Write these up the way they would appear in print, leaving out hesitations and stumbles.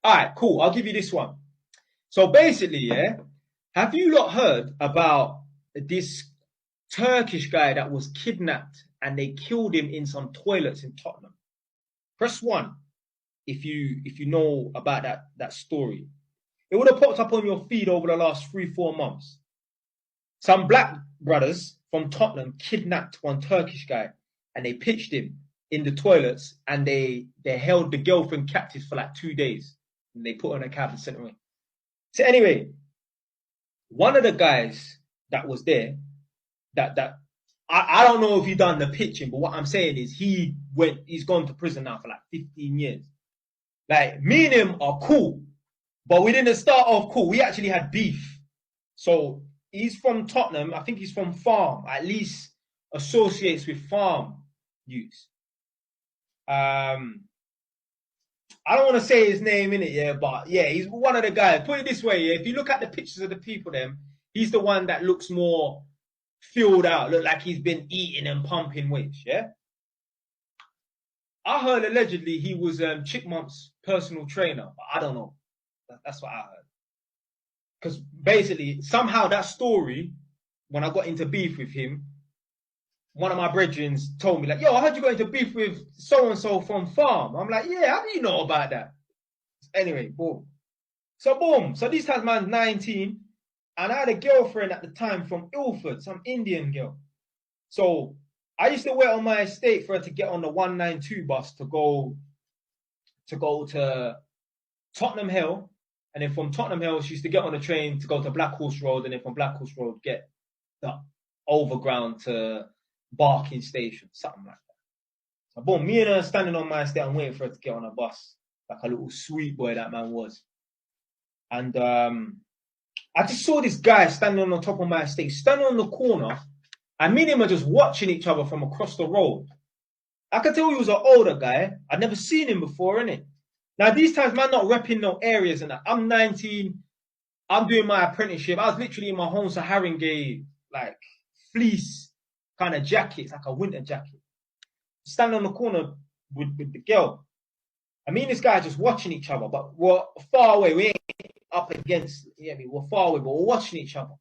All right, cool. I'll give you this one. So basically, yeah, have you not heard about this Turkish guy that was kidnapped and they killed him in some toilets in Tottenham? Press one if you know about that story. It would have popped up on your feed over the last 3-4 months. Some black brothers from Tottenham kidnapped one Turkish guy and they pitched him in the toilets and they held the girlfriend captive for like 2 days. And they put her in a cab and sent her away. So anyway, one of the guys that was there, that I don't know if he done the pitching, but what I'm saying is he's gone to prison now for like 15 years. Like me and him are cool, but we didn't start off cool. We actually had beef. So he's from Tottenham. I think he's from Farm, at least associates with Farm youths. I don't want to say his name in it, yeah, but yeah, he's one of the guys. Put it this way, yeah, if you look at the pictures of the people, he's the one that looks more filled out, look like he's been eating and pumping weights, yeah. I heard allegedly he was Chickmump's personal trainer, but I don't know. That's what I heard. Because basically, somehow that story, when I got into beef with him, one of my brethren told me, like, yo, I heard you got into beef with so-and-so from Farm. I'm like, yeah, how do you know about that? Anyway, boom. So these times man's 19, and I had a girlfriend at the time from Ilford, some Indian girl. So I used to wait on my estate for her to get on the 192 bus to go to Tottenham Hill. And then from Tottenham Hill, she used to get on the train to go to Black Horse Road, and then from Black Horse Road, get the overground to Barking Station, something like that. So boom, me and her standing on my estate, I'm waiting for her to get on a bus, like a little sweet boy that man was. And I just saw this guy standing on the top of my estate, standing on the corner, and me and him are just watching each other from across the road. I could tell he was an older guy. I'd never seen him before, innit? Now, these times, man, not repping no areas and that. I'm 19. I'm doing my apprenticeship. I was literally in my home Saharangay, like, fleece kind of jackets, like a winter jacket. Standing on the corner with the girl. I mean, this guy just watching each other, but we're far away. We ain't up against, we're far away, but we're watching each other.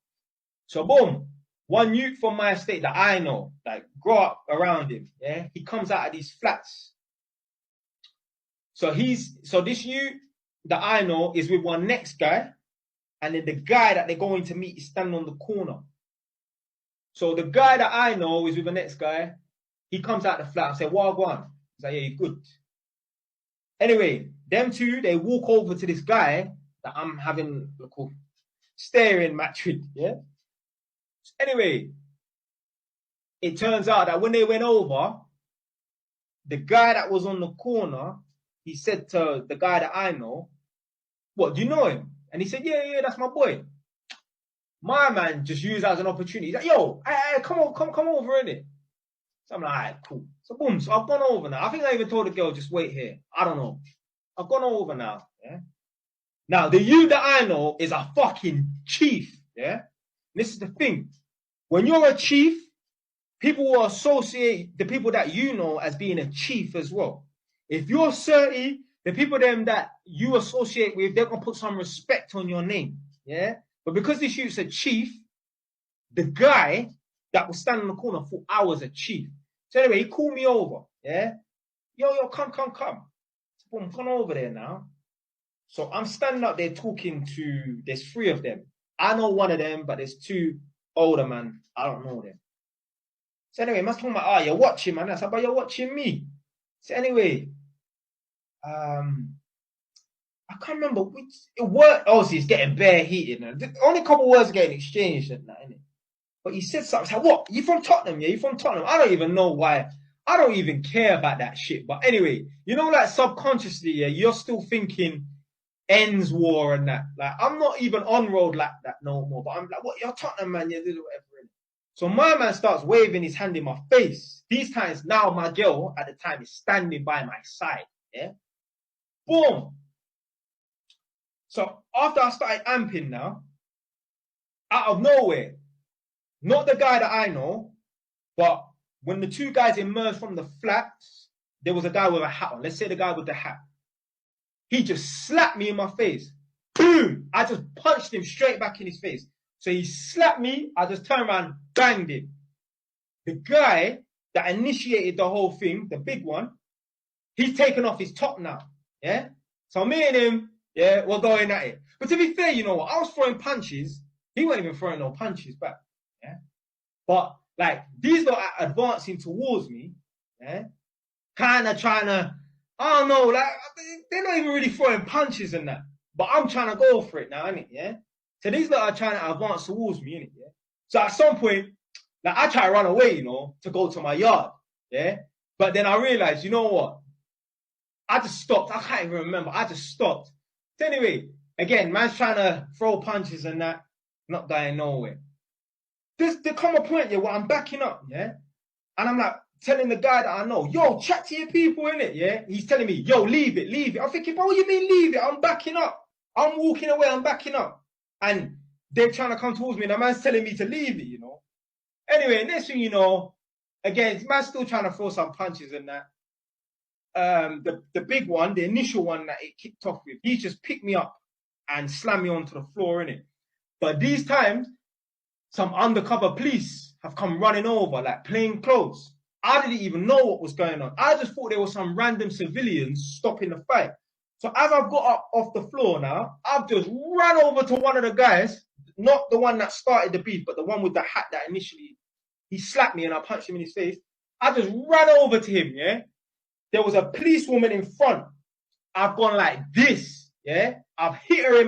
So, boom. One youth from my estate that I know, like, grow up around him, yeah? He comes out of these flats. So this youth that I know is with one next guy, and then the guy that they're going to meet is standing on the corner. So the guy that I know is with the next guy. He comes out the flat and says, "Wagwan." He's like, "Yeah, you're good." Anyway, them two, they walk over to this guy that I'm having a staring match with, yeah? Anyway, it turns out that when they went over, the guy that was on the corner, he said to the guy that I know, "What, do you know him?" And he said, yeah, that's my boy. My man just used that as an opportunity. He's like, "Yo, come over, innit?" So I'm like, all right, cool. So boom, so I've gone over now. I think I even told the girl, just wait here. I don't know. I've gone over now, yeah? Now, the you that I know is a fucking chief, yeah? And this is the thing. When you're a chief, people will associate the people that you know as being a chief as well. If you're 30, the people them that you associate with, they're going to put some respect on your name, yeah? But because this youth's a chief, the guy that was standing in the corner thought I was a chief. So anyway, he called me over, yeah? Yo, come. So boom, come over there now. So I'm standing up there talking to, there's 3 of them. I know one of them, but there's 2 older man. I don't know them. So anyway, man's talking about, you're watching, man. I said, but you're watching me. So anyway, I can't remember which it worked. Obviously, it's getting bare heated now. Only a couple of words are getting exchanged and that, innit? But he said something. I said, "What? You from Tottenham? Yeah, you from Tottenham?" I don't even know why. I don't even care about that shit. But anyway, like subconsciously, yeah, you're still thinking ends war and that. Like, I'm not even on road like that no more. But I'm like, "What? You're Tottenham, man. Yeah, do whatever." So my man starts waving his hand in my face. These times now, my girl at the time is standing by my side. Yeah. Boom. So after I started amping now, out of nowhere, not the guy that I know, but when the 2 guys emerged from the flats, there was a guy with a hat on. Let's say the guy with the hat. he just slapped me in my face. Boom! I just punched him straight back in his face. So he slapped me, I just turned around, banged him. The guy that initiated the whole thing, the big one, he's taken off his top now. Yeah? So me and him, yeah, we're going at it. But to be fair, you know what? I was throwing punches. He wasn't even throwing no punches back. Yeah? But like these lot are advancing towards me, yeah, kind of trying to, I don't know, like they're not even really throwing punches and that. But I'm trying to go for it now, innit? Yeah. So these lot are trying to advance towards me, innit? Yeah. So at some point, like I try to run away, you know, to go to my yard, yeah. But then I realized, you know what? I just stopped. I can't even remember. I just stopped. So anyway, again, man's trying to throw punches and that, not going nowhere. There come a point, yeah, where I'm backing up, yeah? And I'm like telling the guy that I know, yo, chat to your people, innit, yeah? He's telling me, yo, leave it, leave it. I'm thinking, bro, what you mean leave it? I'm backing up. I'm walking away, I'm backing up. And they're trying to come towards me, and the man's telling me to leave it, you know? Anyway, next thing you know, again, man's still trying to throw some punches and that. The big one, the initial one that it kicked off with, he just picked me up and slammed me onto the floor, innit? But these times, some undercover police have come running over, like plain clothes. I didn't even know what was going on. I just thought there were some random civilians stopping the fight. So as I've got up off the floor now, I've just run over to one of the guys, not the one that started the beef, but the one with the hat that initially, he slapped me and I punched him in his face. I just ran over to him, yeah? There was a policewoman in front. I've gone like this, yeah? I've hit her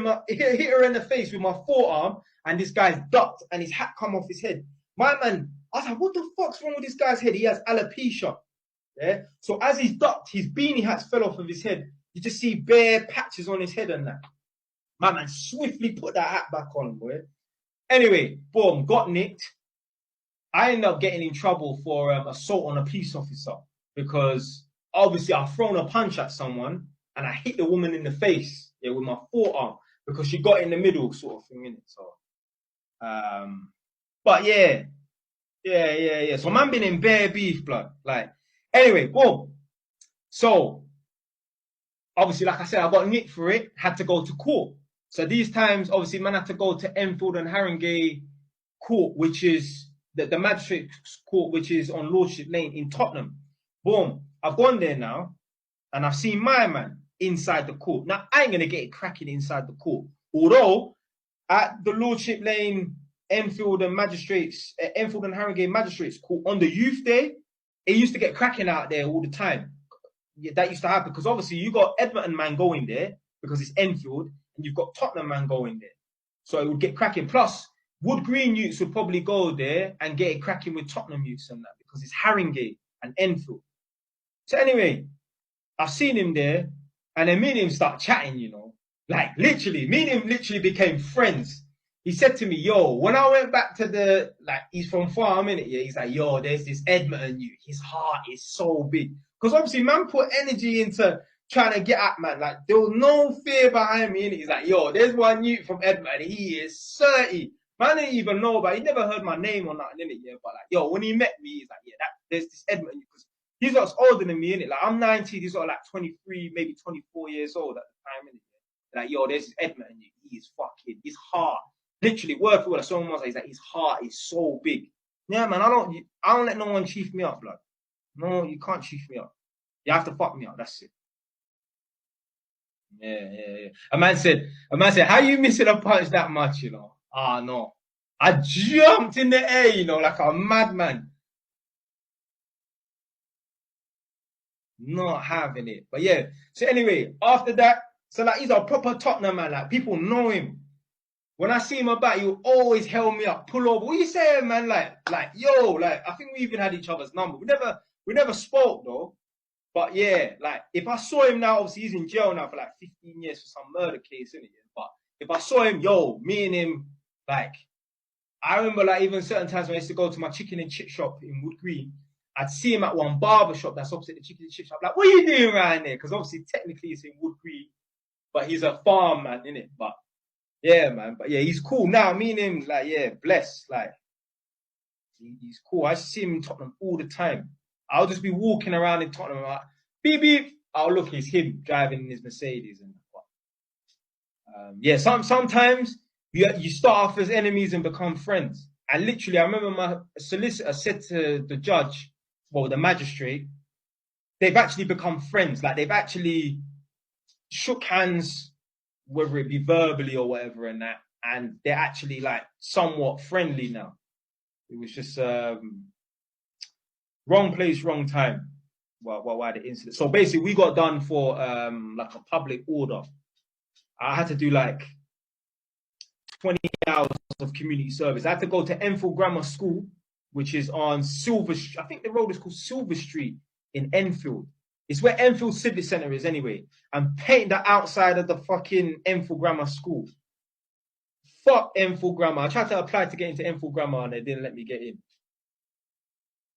in the face with my forearm, and this guy's ducked and his hat come off his head. My man, I was like, what the fuck's wrong with this guy's head? He has alopecia. Yeah. So as he's ducked, his beanie hats fell off of his head. You just see bare patches on his head and that. My man swiftly put that hat back on, boy. Anyway, boom, got nicked. I ended up getting in trouble for assault on a police officer because obviously I've thrown a punch at someone and I hit the woman in the face, yeah, with my forearm because she got in the middle, sort of thing, innit? So. But yeah. So man been in bare beef, blood. Like, anyway, boom. So, obviously, like I said, I got nicked for it, had to go to court. So these times, obviously, man had to go to 0ld3rs and Haringey court, which is the magistrate's court, which is on Lordship Lane in Tottenham. Boom. I've gone there now, and I've seen my man inside the court. Now, I ain't going to get it cracking inside the court. Although, at the Lordship Lane, 0ld3rs and Haringey Magistrates Court on the youth day, it used to get cracking out there all the time. Yeah, that used to happen because obviously you got Edmonton man going there because it's 0ld3rs, and you've got Tottenham man going there. So it would get cracking. Plus, Wood Green youths would probably go there and get it cracking with Tottenham youths and that because it's Haringey and 0ld3rs. So anyway, I've seen him there, and then me and him start chatting, you know. Like, literally, me and him literally became friends. He said to me, yo, when I went back to he's from farm, innit? Yeah, he's like, yo, there's this Edmonton youth. His heart is so big. Because obviously, man put energy into trying to get at, man. Like, there was no fear behind me, innit? He's like, yo, there's one youth from Edmonton. He is 30. Man didn't even know about it. He never heard my name or nothing, innit? Yeah, but like, yo, when he met me, he's like, yeah, there's this Edmonton youth. Because he's lot's older than me, innit? Like, I'm 19, he's got like 23, maybe 24 years old at the time, innit? Like, yo, there's this Edmonton youth. He is fucking, his heart. Literally, word for word, someone was like, he's like, his heart is so big. Yeah, man, I don't let no one chief me up, blood. No, you can't chief me up. You have to fuck me up. That's it. Yeah. A man said, how you missing a punch that much, you know? Ah, no. I jumped in the air, you know, like a madman. Not having it. But yeah. So anyway, after that, so like he's a proper Tottenham man. Like people know him. When I see him about, he'll always held me up, pull over. What you saying, man? Like, yo, like I think we even had each other's number. We never spoke though. But yeah, like if I saw him now, obviously he's in jail now for like 15 years for some murder case, isn't it? But if I saw him, yo, me and him, like, I remember like even certain times when I used to go to my chicken and chip shop in Wood Green, I'd see him at one barber shop that's opposite the chicken and chip shop. Like, what are you doing around there? Because obviously technically it's in Wood Green, but he's a farm man, innit? But yeah, man. But yeah, he's cool now. Me and him, like, yeah, blessed. Like, he's cool. I see him in Tottenham all the time. I'll just be walking around in Tottenham like, beep, beep. oh look, it's him driving in his Mercedes and yeah. Sometimes you start off as enemies and become friends. And literally, I remember my solicitor said to the judge, well, the magistrate, they've actually become friends. Like they've actually shook hands, whether it be verbally or whatever, and that, and they're actually like somewhat friendly now. It was just wrong place, wrong time. Why the incident? So basically, we got done for like a public order. I had to do like 20 hours of community service. I had to go to 0ld3rs Grammar School, which is on Silver Street. I think the road is called Silver Street in Enfield. It's where Enfield Civic Centre is anyway. I'm painting the outside of the fucking 0ld3rs Grammar School. Fuck 0ld3rs Grammar. I tried to apply to get into 0ld3rs Grammar and they didn't let me get in.